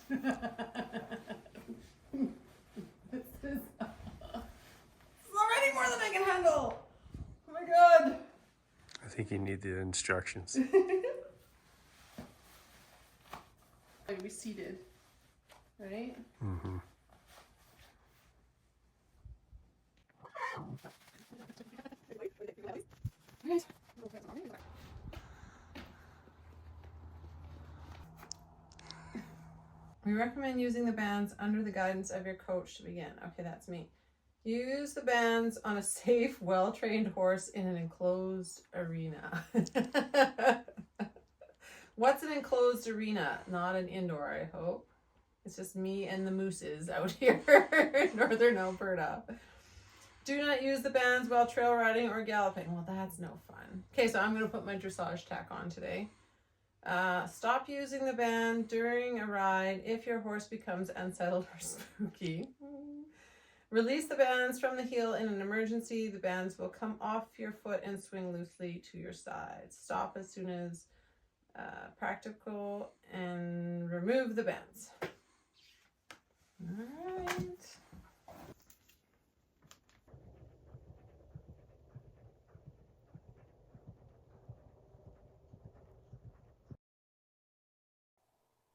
This is already more than I can handle. Oh my god. I think you need the instructions. Like we seated, right? Mm-hmm. We recommend using the bands under the guidance of your coach to begin. Okay, that's me. Use the bands on a safe, well-trained horse in an enclosed arena. What's an enclosed arena? Not an indoor, I hope. It's just me and the mooses out here in northern Alberta. Do not use the bands while trail riding or galloping. Well, that's no fun. Okay, so I'm going to put my dressage tack on today. Stop using the band during a ride if your horse becomes unsettled or spooky. Release the bands from the heel in an emergency. The bands will come off your foot and swing loosely to your side. Stop as soon as practical and remove the bands. All right.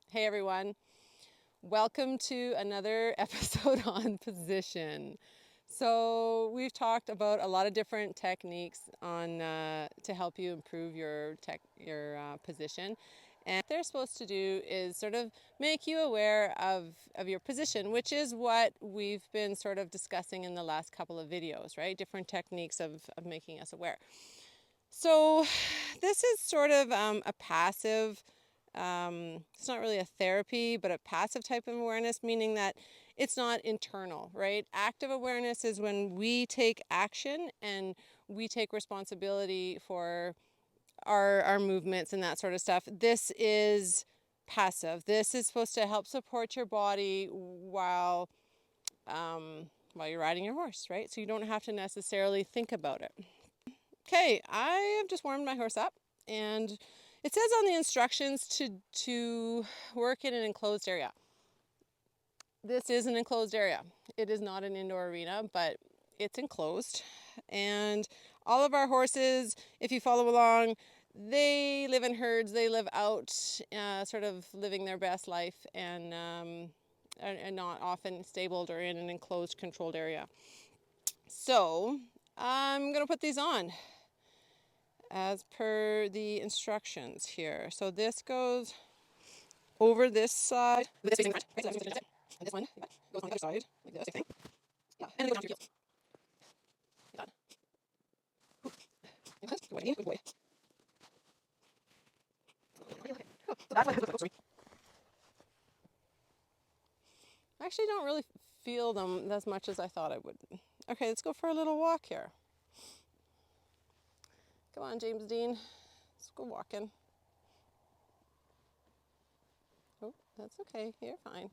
Hey everyone, welcome to another episode on position. So we've talked about a lot of different techniques on to help you improve your position, and what they're supposed to do is sort of make you aware of your position, which is what we've been sort of discussing in the last couple of videos, right? Different techniques of making us aware. So this is sort of a passive. It's not really a therapy, but a passive type of awareness, meaning that it's not internal, right? Active awareness is when we take action and we take responsibility for our movements and that sort of stuff. This is passive. This is supposed to help support your body while you're riding your horse, right? So you don't have to necessarily think about it. Okay, I have just warmed my horse up, and it says on the instructions to work in an enclosed area. This is an enclosed area. It is not an indoor arena, but it's enclosed. And all of our horses, if you follow along, they live in herds. They live out, sort of living their best life, and not often stabled or in an enclosed, controlled area. So I'm going to put these on as per the instructions here. So this goes over this side, this facing front, okay, so that's and this one goes on the other side, like this, same thing. Yeah, and then it goes down to your heels. Done. Good boy, good boy. Okay. Oh, so that's why sorry. I actually don't really feel them as much as I thought I would. Okay, let's go for a little walk here. Come on, James Dean. Let's go walking. Oh, that's okay. You're fine.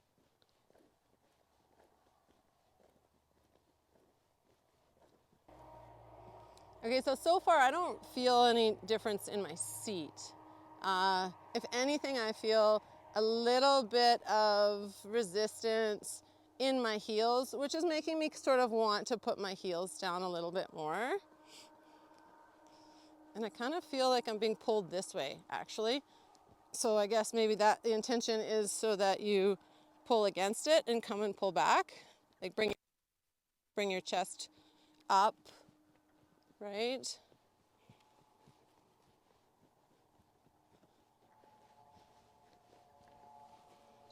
Okay, so far I don't feel any difference in my seat. If anything, I feel a little bit of resistance in my heels, which is making me sort of want to put my heels down a little bit more. And I kind of feel like I'm being pulled this way, actually. So I guess maybe that the intention is so that you pull against it and come and pull back. Like bring your chest up, right?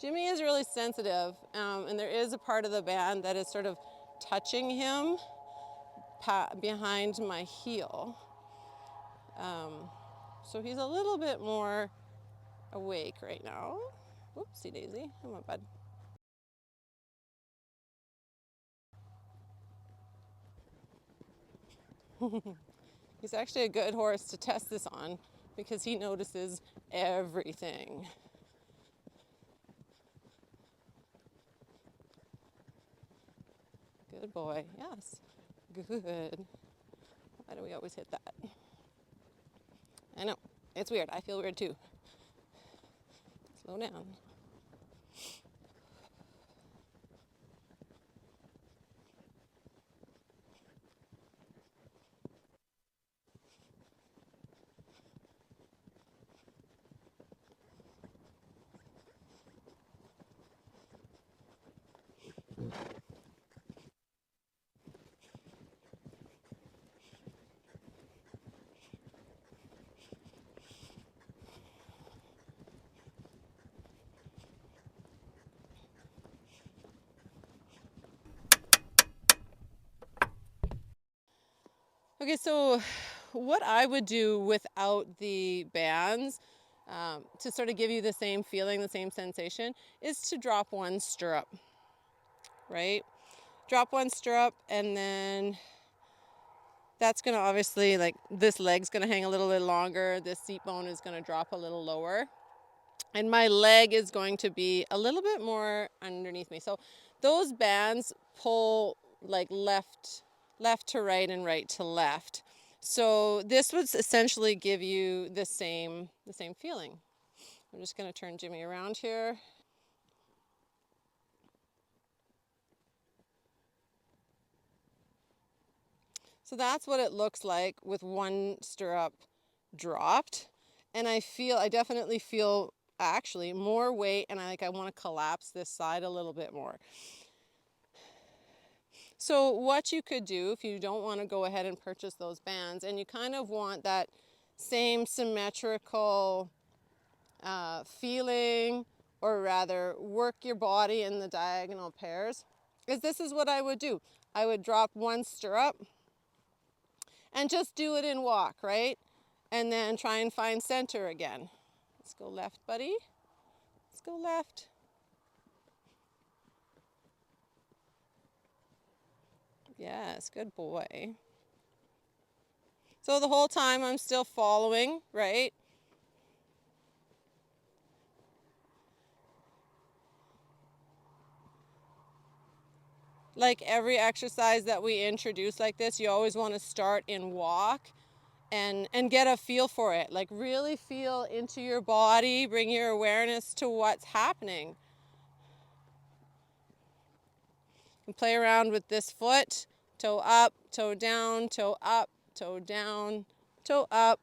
Jimmy is really sensitive, and there is a part of the band that is sort of touching him behind my heel. So he's a little bit more awake right now. Whoopsie daisy, come on, bud. He's actually a good horse to test this on because he notices everything. Good boy, yes, good. Why do we always hit that? I know, it's weird, I feel weird too. Slow down. Okay, so what I would do without the bands, to sort of give you the same feeling, the same sensation, is to drop one stirrup, right? Drop one stirrup, and then that's going to obviously, like, this leg's going to hang a little bit longer, this seat bone is going to drop a little lower, and my leg is going to be a little bit more underneath me. So those bands pull like left to right and right to left. So this would essentially give you the same feeling. I'm just going to turn Jimmy around here. So that's what it looks like with one stirrup dropped. And I definitely feel actually more weight, and I want to collapse this side a little bit more. So what you could do if you don't want to go ahead and purchase those bands, and you kind of want that same symmetrical feeling, or rather work your body in the diagonal pairs, this is what I would do. I would drop one stirrup and just do it in walk, right? And then try and find center again. Let's go left, buddy. Let's go left. Yes, good boy. So the whole time I'm still following, right? Like every exercise that we introduce like this, you always want to start in walk and get a feel for it. Like really feel into your body, bring your awareness to what's happening. And play around with this foot, toe up, toe down, toe up, toe down, toe up.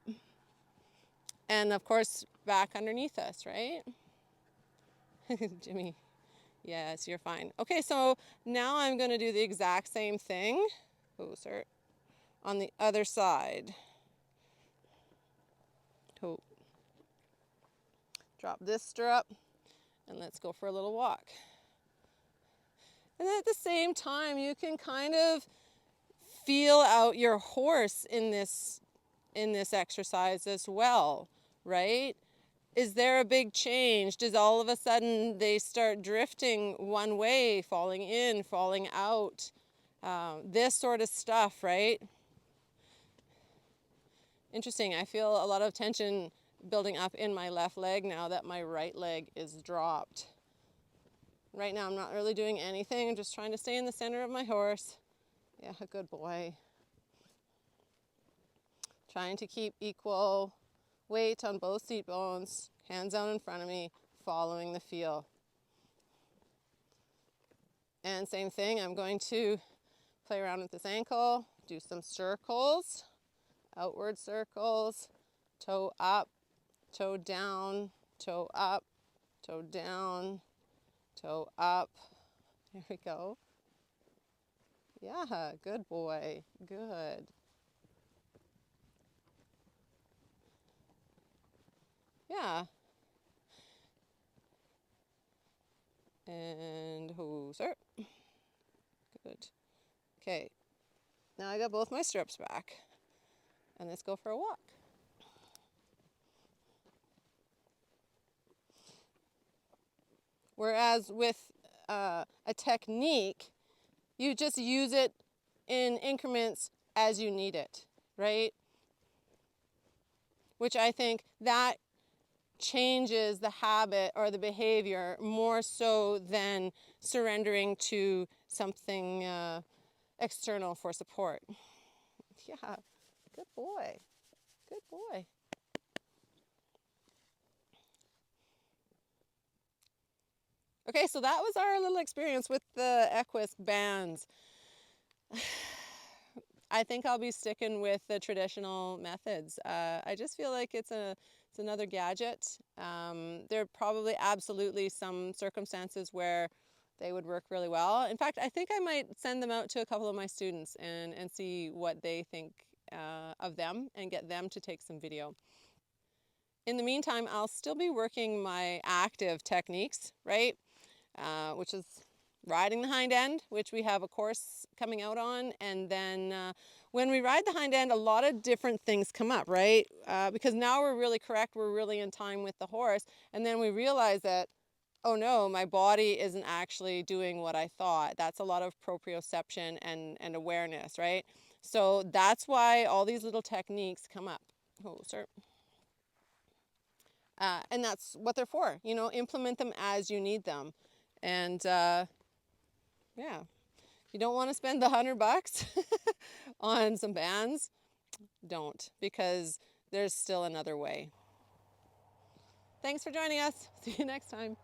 And of course, back underneath us, right? Jimmy. Yes, you're fine. Okay, so now I'm going to do the exact same thing. Oh, sir. On the other side. Oh. Drop this stirrup, and let's go for a little walk. And at the same time, you can kind of feel out your horse in this exercise as well, right? Is there a big change? Does all of a sudden they start drifting one way, falling in, falling out? This sort of stuff, right? Interesting. I feel a lot of tension building up in my left leg now that my right leg is dropped. Right now I'm not really doing anything. I'm just trying to stay in the center of my horse. Yeah, good boy. Trying to keep equal weight on both seat bones, hands out in front of me, following the feel. And same thing, I'm going to play around with this ankle, do some circles, outward circles, toe up, toe down, toe up, toe down, toe up. There we go. Yeah, good boy, good. Yeah. And sir. Good. Okay. Now I got both my stirrups back. And let's go for a walk. Whereas with a technique, you just use it in increments as you need it, right? Which I think that changes the habit or the behavior more so than surrendering to something external for support. Yeah, good boy, good boy. Okay, so that was our little experience with the Equus bands. I think I'll be sticking with the traditional methods. I just feel like it's another gadget. There are probably absolutely some circumstances where they would work really well. In fact, I think I might send them out to a couple of my students and see what they think of them and get them to take some video. In the meantime, I'll still be working my active techniques, right? Which is riding the hind end, which we have a course coming out on, and then when we ride the hind end, a lot of different things come up, right? Because now we're really correct, we're really in time with the horse, and then we realize that, oh no, my body isn't actually doing what I thought. That's a lot of proprioception and awareness, right? So that's why all these little techniques come up. Oh, sorry. And that's what they're for, you know, implement them as you need them. And yeah, if you don't want to spend the $100 on some bands, don't, because there's still another way. Thanks for joining us. See you next time.